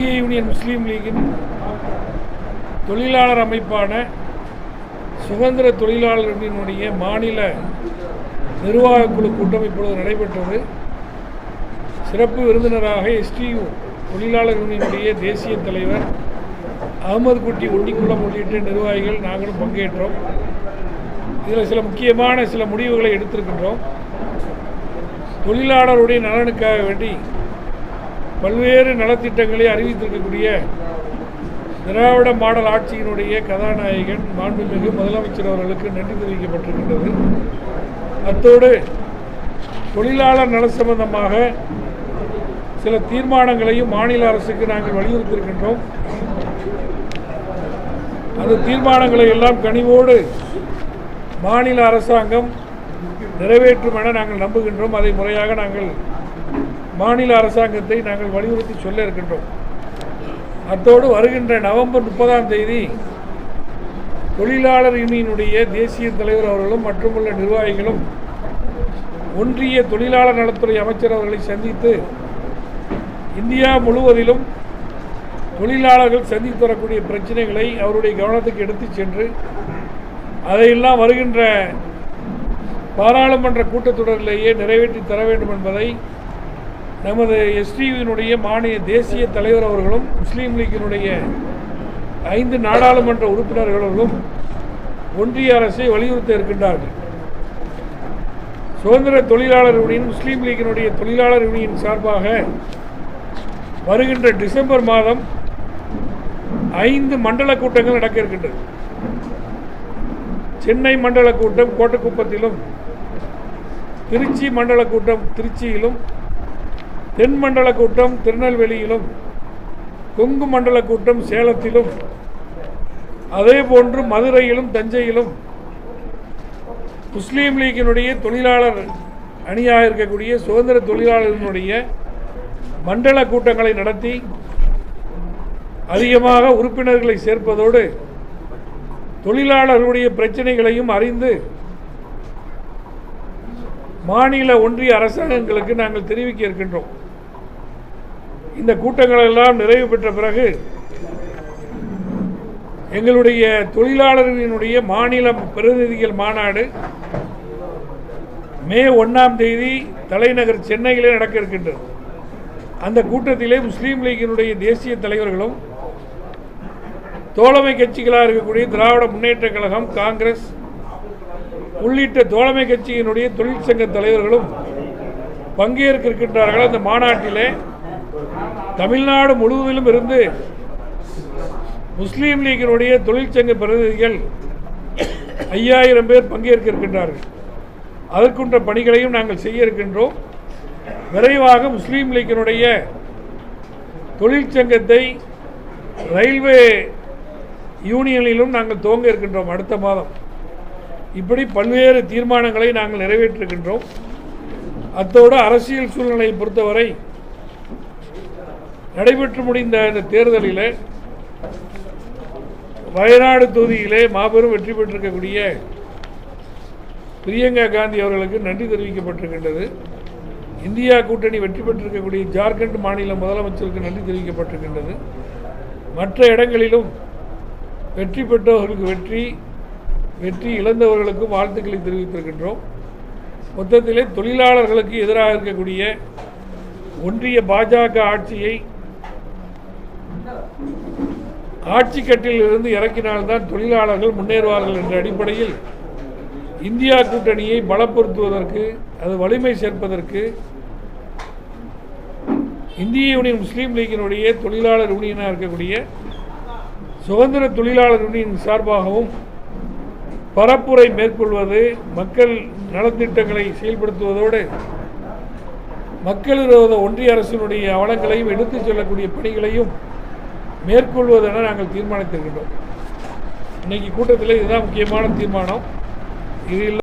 Union முஸ்லீம் லீகின் தொழிலாளர் அமைப்பான சுதந்திர தொழிலாளர்களினுடைய மாநில நிர்வாகக் குழு கூட்டம் இப்பொழுது நடைபெற்றது. சிறப்பு விருந்தினராக எஸ்டியு தொழிலாளர் யூனியனுடைய தேசிய தலைவர் அகமது குட்டி ஒண்டிக்குளம் உள்ளிட்ட நிர்வாகிகள் நாங்களும் பங்கேற்றோம். இதில் சில முக்கியமான முடிவுகளை எடுத்திருக்கின்றோம். தொழிலாளருடைய நலனுக்காக வேண்டி பல்வேறு நலத்திட்டங்களை அறிவித்திருக்கக்கூடிய திராவிட மாடல் ஆட்சியினுடைய கதாநாயகன் மாண்புமிகு முதலமைச்சர் அவர்களுக்கு நன்றி தெரிவிக்கப்பட்டிருக்கின்றது. அத்தோடு தொழிலாளர் நல சம்பந்தமாக சில தீர்மானங்களையும் மாநில அரசுக்கு நாங்கள் வலியுறுத்தியிருக்கின்றோம். அந்த தீர்மானங்களை எல்லாம் கனிவோடு மாநில அரசாங்கம் நிறைவேற்றும் என நாங்கள் நம்புகின்றோம். அதை முறையாக நாங்கள் மாநில அரசாங்கத்தை நாங்கள் வலியுறுத்தி சொல்ல இருக்கின்றோம். அத்தோடு வருகின்ற நவம்பர் 30ஆம் தேதி தொழிலாளர் யூனியனுடைய தேசிய தலைவர் அவர்களும் மற்றுமுள்ள நிர்வாகிகளும் ஒன்றிய தொழிலாளர் நலத்துறை அமைச்சர் அவர்களை சந்தித்து இந்தியா முழுவதிலும் தொழிலாளர்கள் சந்தித்து வரக்கூடிய பிரச்சனைகளை அவருடைய கவனத்துக்கு எடுத்து சென்று அதையெல்லாம் வருகின்ற பாராளுமன்ற கூட்டத்தொடரிலேயே நிறைவேற்றி தர வேண்டும் என்பதை நமது எஸ்டியுவினுடைய மாநில தேசிய தலைவர் அவர்களும் முஸ்லீம் லீக்கினுடைய 5 நாடாளுமன்ற உறுப்பினர்களும் ஒன்றிய அரசை வலியுறுத்த இருக்கின்றார்கள். சுதந்திர தொழிலாளர் யூனியன் முஸ்லீம் லீக்கினுடைய தொழிலாளர் யூனியன் சார்பாக வருகின்ற டிசம்பர் மாதம் 5 மண்டல கூட்டங்கள் நடக்க இருக்கின்றது. சென்னை மண்டல கூட்டம் கோட்டக்குப்பத்திலும், திருச்சி மண்டல கூட்டம் திருச்சியிலும், தென் மண்டல கூட்டம் திருநெல்வேலியிலும், கொங்கு மண்டல கூட்டம் சேலத்திலும், அதே போன்று மதுரையிலும் தஞ்சையிலும் முஸ்லீம் லீக்கினுடைய தொழிலாளர் அணியாக இருக்கக்கூடிய சுதந்திர தொழிலாளர்களுடைய மண்டல கூட்டங்களை நடத்தி அதிகமாக உறுப்பினர்களை சேர்ப்பதோடு தொழிலாளர்களுடைய பிரச்சனைகளையும் அறிந்து மாநில ஒன்றிய அரசாங்கங்களுக்கு நாங்கள் தெரிவிக்க இருக்கின்றோம். இந்த கூட்டங்கள் எல்லாம் நிறைவு பெற்ற பிறகு எங்களுடைய தொழிலாளர்களினுடைய மாநில பிரதிநிதிகள் மாநாடு மே 1ஆம் தேதி தலைநகர் சென்னையிலே நடக்க இருக்கின்றது. அந்த கூட்டத்திலே முஸ்லீம் லீக்கினுடைய தேசிய தலைவர்களும் தோழமை கட்சிகளாக இருக்கக்கூடிய திராவிட முன்னேற்ற கழகம், காங்கிரஸ் உள்ளிட்ட தோழமை கட்சியினுடைய தொழிற்சங்க தலைவர்களும் பங்கேற்க இருக்கின்றார்கள். அந்த மாநாட்டிலே தமிழ்நாடு முழுவதிலும் இருந்து முஸ்லீம் லீக்கினுடைய தொழிற்சங்க பிரதிநிதிகள் 5000 பேர் பங்கேற்க இருக்கின்றார்கள். அதற்குன்ற பணிகளையும் நாங்கள் செய்ய இருக்கின்றோம். விரைவாக முஸ்லீம் லீக்கினுடைய தொழிற்சங்கத்தை ரயில்வே யூனியனிலும் நாங்கள் துவங்க இருக்கின்றோம் அடுத்த மாதம். இப்படி பல்வேறு தீர்மானங்களை நாங்கள் நிறைவேற்றிருக்கின்றோம். அத்தோடு அரசியல் சூழ்நிலையை பொறுத்தவரை நடைபெற்று முடிந்த இந்த தேர்தலில் வயநாடு தொகுதியிலே மாபெரும் வெற்றி பெற்றிருக்கக்கூடிய பிரியங்கா காந்தி அவர்களுக்கு நன்றி தெரிவிக்கப்பட்டிருக்கின்றது. இந்தியா கூட்டணி வெற்றி பெற்றிருக்கக்கூடிய ஜார்க்கண்ட் மாநில முதலமைச்சருக்கு நன்றி தெரிவிக்கப்பட்டிருக்கின்றது. மற்ற இடங்களிலும் வெற்றி பெற்றவர்களுக்கு வெற்றி இழந்தவர்களுக்கும் வாழ்த்துக்களை தெரிவித்திருக்கின்றோம். மொத்தத்திலே தொழிலாளர்களுக்கு எதிராக இருக்கக்கூடிய ஒன்றிய பாஜக ஆட்சியை ஆட்சி கட்டில் இருந்து இறக்கினால்தான் தொழிலாளர்கள் முன்னேறுவார்கள் என்ற அடிப்படையில் இந்தியா கூட்டணியை பலப்படுத்துவதற்கு, அது வலிமை சேர்ப்பதற்கு இந்திய யூனியன் முஸ்லீம் லீக்கினுடைய தொழிலாளர் யூனியனாக இருக்கக்கூடிய சுதந்திர தொழிலாளர் யூனியன் சார்பாகவும் பரப்புரை மேற்கொள்வது, மக்கள் நலத்திட்டங்களை செயல்படுத்துவதோடு மக்கள் விரோத ஒன்றிய அரசினுடைய அவலங்களையும் எடுத்துச் செல்லக்கூடிய பணிகளையும் மேற்கொள்வதென நாங்கள் தீர்மானித்திருக்கின்றோம். இன்னைக்கு கூட்டத்தில் இதுதான் முக்கியமான தீர்மானம். இதில்